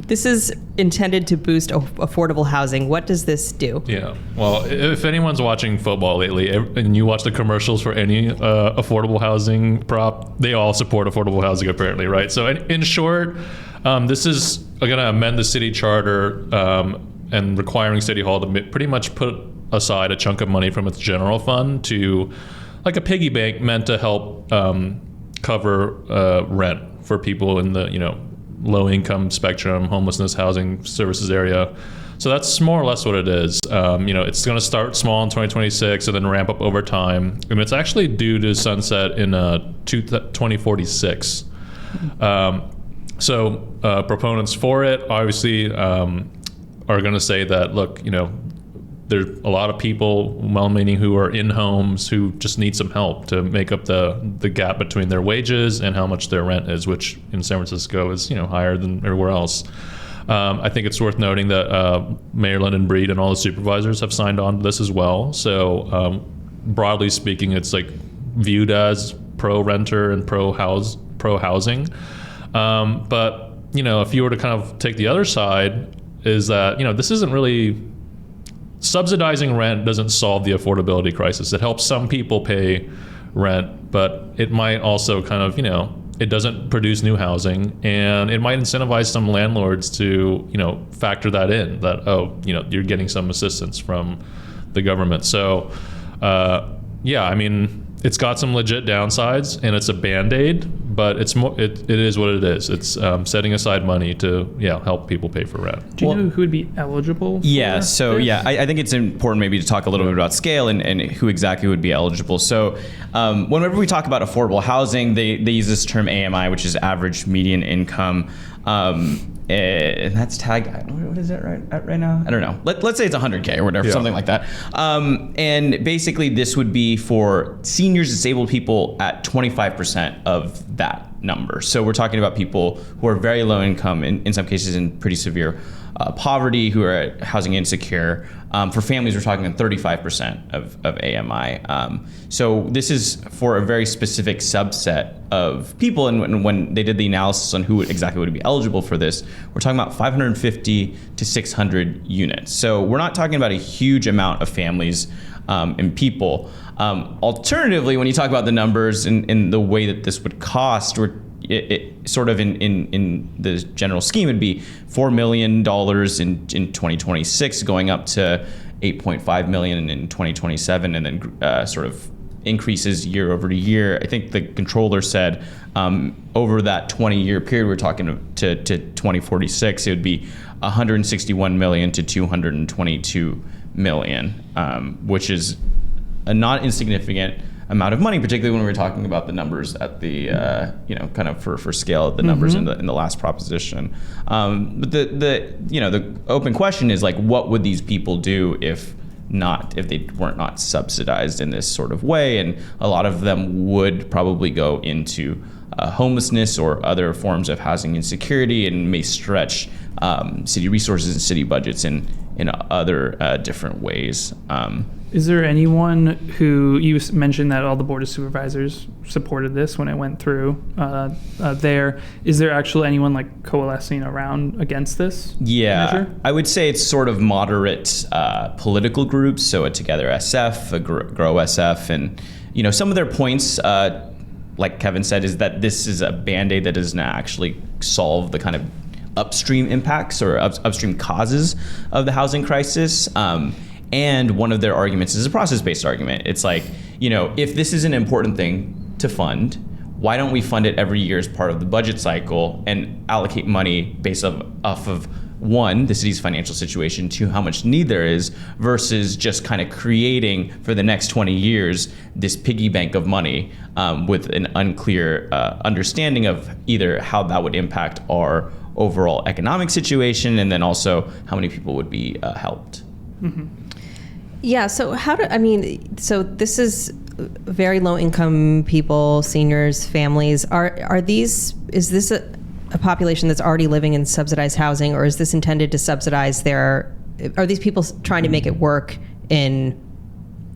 This is intended to boost affordable housing. What does this do? Yeah. Well, if anyone's watching football lately and you watch the commercials for any affordable housing prop, they all support affordable housing apparently, right? So in short, this is going to amend the city charter and requiring City Hall to pretty much put aside a chunk of money from its general fund to like a piggy bank meant to help cover rent for people in the, low income spectrum, homelessness, housing services area. So that's more or less what it is. It's going to start small in 2026 and then ramp up over time. And it's actually due to sunset in 2046. So proponents for it obviously are going to say that, look, there's a lot of people, well-meaning, who are in homes who just need some help to make up the gap between their wages and how much their rent is, which in San Francisco is higher than everywhere else. I think it's worth noting that Mayor London Breed and all the supervisors have signed on to this as well. So broadly speaking, it's like viewed as pro-renter and pro-housing. But if you were to kind of take the other side, is that this isn't really subsidizing rent doesn't solve the affordability crisis. It helps some people pay rent, but it might also kind of it doesn't produce new housing, and it might incentivize some landlords to factor that in, that you're getting some assistance from the government. So I mean, it's got some legit downsides, and it's a Band-Aid, but it's more. It is what it is. It's setting aside money to help people pay for rent. Do you know who would be eligible? Yeah. For So this? I think it's important maybe to talk a little bit about scale and who exactly would be eligible. So whenever we talk about affordable housing, they use this term AMI, which is average median income. And that's tagged, what is it right now? I don't know. Let's say it's 100K or whatever, something like that. And basically this would be for seniors, disabled people at 25% of that number. So we're talking about people who are very low income, in some cases in pretty severe poverty, who are housing insecure. For families, we're talking 35% of AMI. So this is for a very specific subset of people. And when they did the analysis on who exactly would be eligible for this, we're talking about 550 to 600 units. So we're not talking about a huge amount of families and people. Alternatively, when you talk about the numbers and the way that this would cost, it sort of in the general scheme would be $4 million in 2026, going up to 8.5 million in 2027, and then sort of increases year over year. I think the controller said over that 20-year period, we're talking to 2046, it would be 161 million to 222 million, which is a not insignificant amount of money, particularly when we were talking about the numbers at the kind of for scale of the numbers in the last proposition. But the open question is, like, what would these people do if they weren't not subsidized in this sort of way? And a lot of them would probably go into homelessness or other forms of housing insecurity, and may stretch city resources and city budgets in other different ways. Is there anyone who, you mentioned that all the Board of Supervisors supported this when it went through there. Is there actually anyone like coalescing around against this measure? I would say it's sort of moderate political groups. So a Together SF, a Grow SF, and some of their points, like Kevin said, is that this is a Band-Aid that doesn't actually solve the kind of upstream impacts or upstream causes of the housing crisis. And one of their arguments is a process-based argument. It's like, if this is an important thing to fund, why don't we fund it every year as part of the budget cycle and allocate money based off of, one, the city's financial situation, two, how much need there is, versus just kind of creating for the next 20 years this piggy bank of money with an unclear understanding of either how that would impact our overall economic situation, and then also how many people would be helped. Mm-hmm. Yeah, so so this is very low income people, seniors, families. Is this a population that's already living in subsidized housing, or is this intended to subsidize are these people trying to make it work in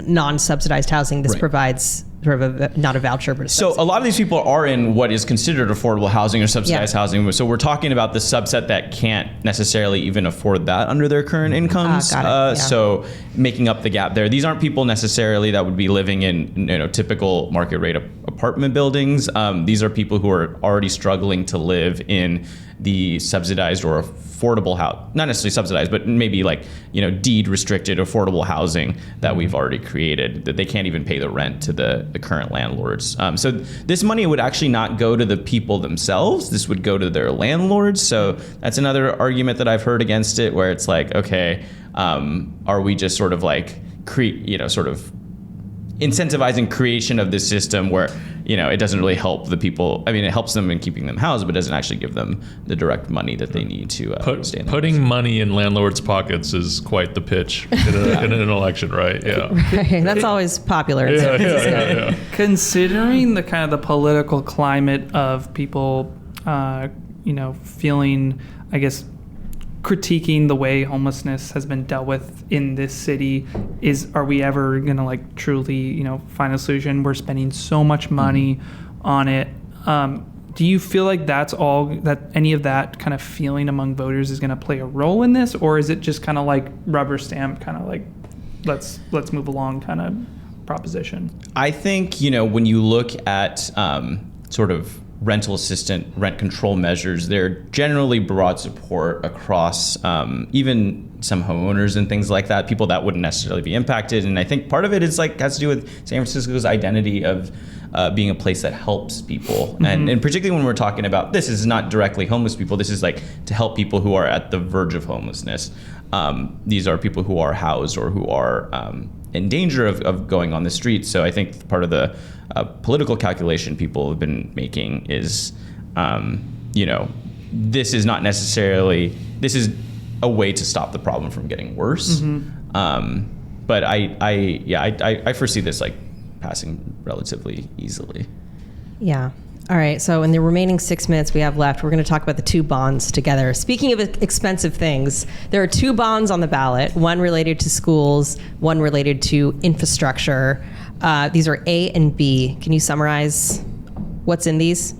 non-subsidized housing? This provides sort of not a voucher, but so a lot of these people are in what is considered affordable housing or subsidized housing. So we're talking about the subset that can't necessarily even afford that under their current incomes. So making up the gap there. These aren't people necessarily that would be living in typical market rate apartment buildings. These are people who are already struggling to live in the subsidized or affordable house, not necessarily subsidized, but maybe like deed restricted affordable housing that we've already created, that they can't even pay the rent to the current landlords. So this money would actually not go to the people themselves. This would go to their landlords. So that's another argument that I've heard against it, where it's like, okay, are we just sort of like sort of incentivizing creation of this system where it doesn't really help the people. I mean, it helps them in keeping them housed, but doesn't actually give them the direct money that they need to stay in the putting house. money in landlords' pockets is quite the pitch in an election, right? Yeah. Right. That's always popular. Yeah. Considering the kind of the political climate of people, feeling, I guess, critiquing the way homelessness has been dealt with in this city, are we ever gonna like truly find a solution? We're spending so much money on it. Do you feel like that's all that any of that kind of feeling among voters is gonna play a role in this, or is it just kind of like rubber stamp, kind of like let's move along kind of proposition? I think when you look at sort of rental assistant rent control measures, they're generally broad support across even some homeowners and things like that, people that wouldn't necessarily be impacted. And I think part of it is has to do with San Francisco's identity of being a place that helps people. Mm-hmm. And particularly when we're talking about, this is not directly homeless people, this is like to help people who are at the verge of homelessness. These are people who are housed or who are in danger of going on the street. So I think part of the political calculation people have been making is, this is not necessarily, this is a way to stop the problem from getting worse. Mm-hmm. But I foresee this like passing relatively easily. Yeah. All right, so in the remaining 6 minutes we have left, we're going to talk about the two bonds together. Speaking of expensive things, there are two bonds on the ballot, one related to schools, one related to infrastructure. These are A and B. Can you summarize what's in these?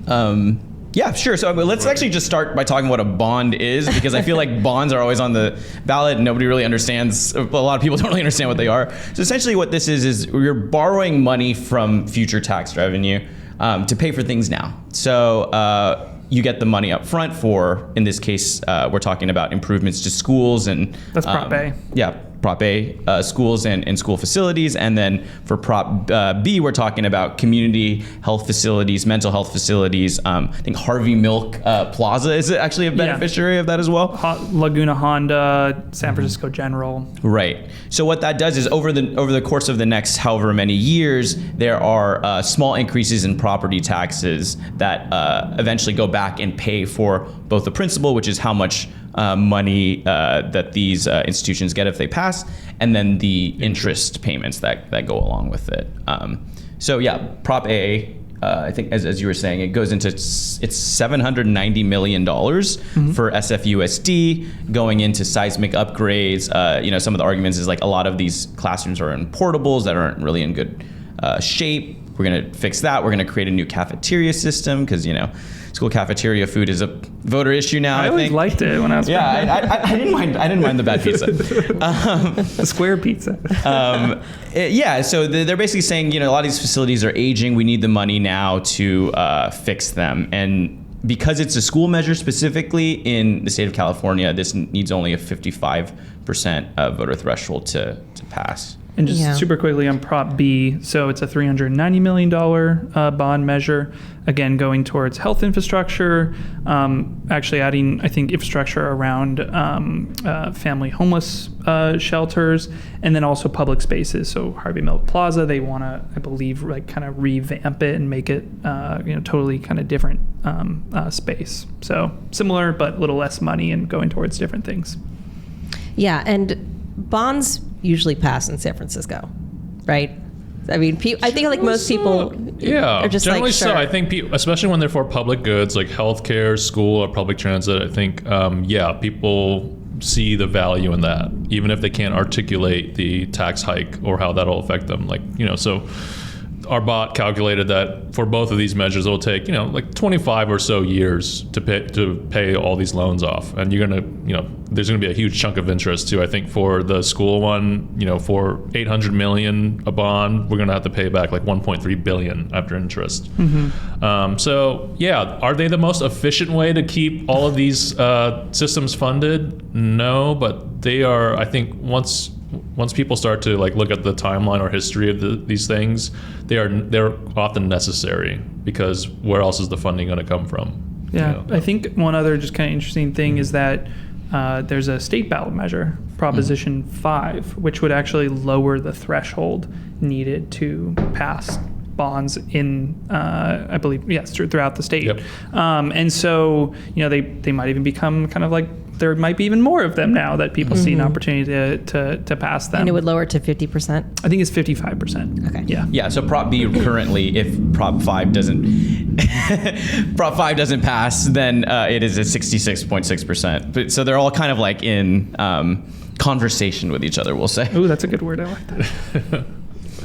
Yeah, sure. So let's actually just start by talking what a bond is, because I feel like bonds are always on the ballot and nobody really understands. A lot of people don't really understand what they are. So essentially what this is you're borrowing money from future tax revenue to pay for things now. So you get the money up front for, in this case, we're talking about improvements to schools and... That's Prop A. Yeah, Prop A, schools and school facilities. And then for Prop B, we're talking about community health facilities, mental health facilities. I think Harvey Milk Plaza is actually a beneficiary of that as well. Laguna Honda, San Francisco General. Right. So what that does is over the course of the next however many years, there are small increases in property taxes that eventually go back and pay for both the principal, which is how much money that these institutions get if they pass, and then the interest payments that go along with it. So yeah, Prop A, I think as you were saying, it goes into, it's $790 million for SFUSD, going into seismic upgrades. Some of the arguments is like a lot of these classrooms are in portables that aren't really in good shape. We're going to fix that. We're going to create a new cafeteria system because, school cafeteria food is a voter issue now. I always liked it when I was. Yeah, I didn't mind. I didn't mind the bad pizza. The square pizza. So they're basically saying, a lot of these facilities are aging. We need the money now to fix them. And because it's a school measure specifically in the state of California, this needs only a 55% voter threshold to pass. And just super quickly on Prop B, so it's a $390 million bond measure, again, going towards health infrastructure, actually adding, I think, infrastructure around family homeless shelters, and then also public spaces. So Harvey Milk Plaza, they want to, I believe, kind of revamp it and make it, totally kind of different space. So similar, but a little less money and going towards different things. Yeah, and bonds usually pass in San Francisco, right? I mean, I think like most people are just generally like, sure. So I think especially when they're for public goods like healthcare, school, or public transit, I think, people see the value in that, even if they can't articulate the tax hike or how that'll affect them. So our bot calculated that for both of these measures, it'll take, 25 or so years to pay all these loans off. And you're going to, there's going to be a huge chunk of interest too. I think for the school one, for $800 million a bond, we're going to have to pay back like $1.3 billion after interest. Mm-hmm. Are they the most efficient way to keep all of these systems funded? No, but they are, I think once people start to look at the timeline or history of these things, they're often necessary, because where else is the funding going to come from? Yeah, I think one other just kind of interesting thing is that there's a state ballot measure, Proposition 5, which would actually lower the threshold needed to pass bonds in, I believe, throughout the state. Yep. And so, they might even become kind of like, there might be even more of them now that people see an opportunity to pass them. And it would lower it to 50%? I think it's 55%. Okay. Yeah. Yeah, so Prop B currently, if Prop 5 doesn't pass, then it is at 66.6%. But so they're all kind of like in conversation with each other, we'll say. Ooh, that's a good word. I like that.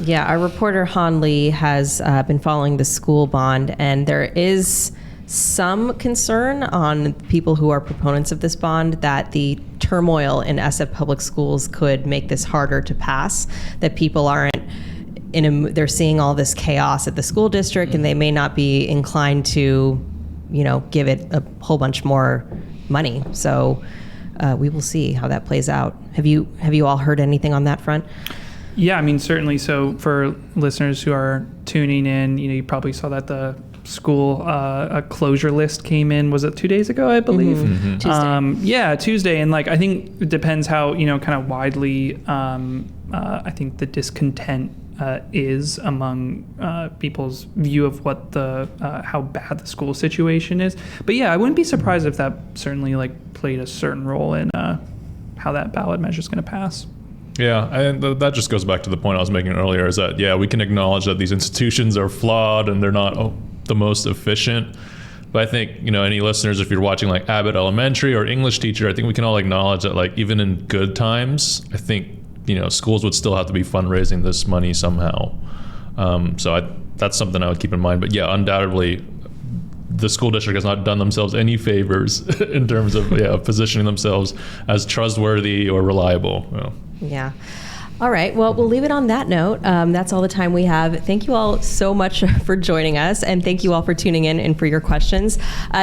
Yeah, our reporter Han Lee has been following the school bond, and there is some concern on people who are proponents of this bond that the turmoil in SF public schools could make this harder to pass, that people aren't they're seeing all this chaos at the school district, and they may not be inclined to, give it a whole bunch more money. So we will see how that plays out. Have you all heard anything on that front? Yeah, I mean, certainly. So for listeners who are tuning in, you probably saw that the school a closure list came in. Was it 2 days ago, I believe? Mm-hmm. Tuesday. Tuesday. And I think it depends how, kind of widely I think the discontent is among people's view of what how bad the school situation is. But yeah, I wouldn't be surprised if that certainly played a certain role in how that ballot measure is going to pass. Yeah, and that just goes back to the point I was making earlier, is that, we can acknowledge that these institutions are flawed and they're not the most efficient. But I think, any listeners, if you're watching like Abbott Elementary or English teacher, I think we can all acknowledge that, like, even in good times, I think, schools would still have to be fundraising this money somehow. That's something I would keep in mind. But yeah, undoubtedly, the school district has not done themselves any favors in terms of positioning themselves as trustworthy or reliable. Yeah. All right. Well, we'll leave it on that note. That's all the time we have. Thank you all so much for joining us, and thank you all for tuning in and for your questions.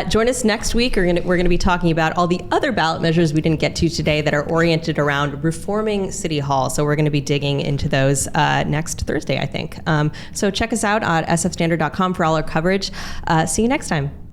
Join us next week. We're going to be talking about all the other ballot measures we didn't get to today that are oriented around reforming City Hall. So we're going to be digging into those next Thursday, I think. So check us out at sfstandard.com for all our coverage. See you next time.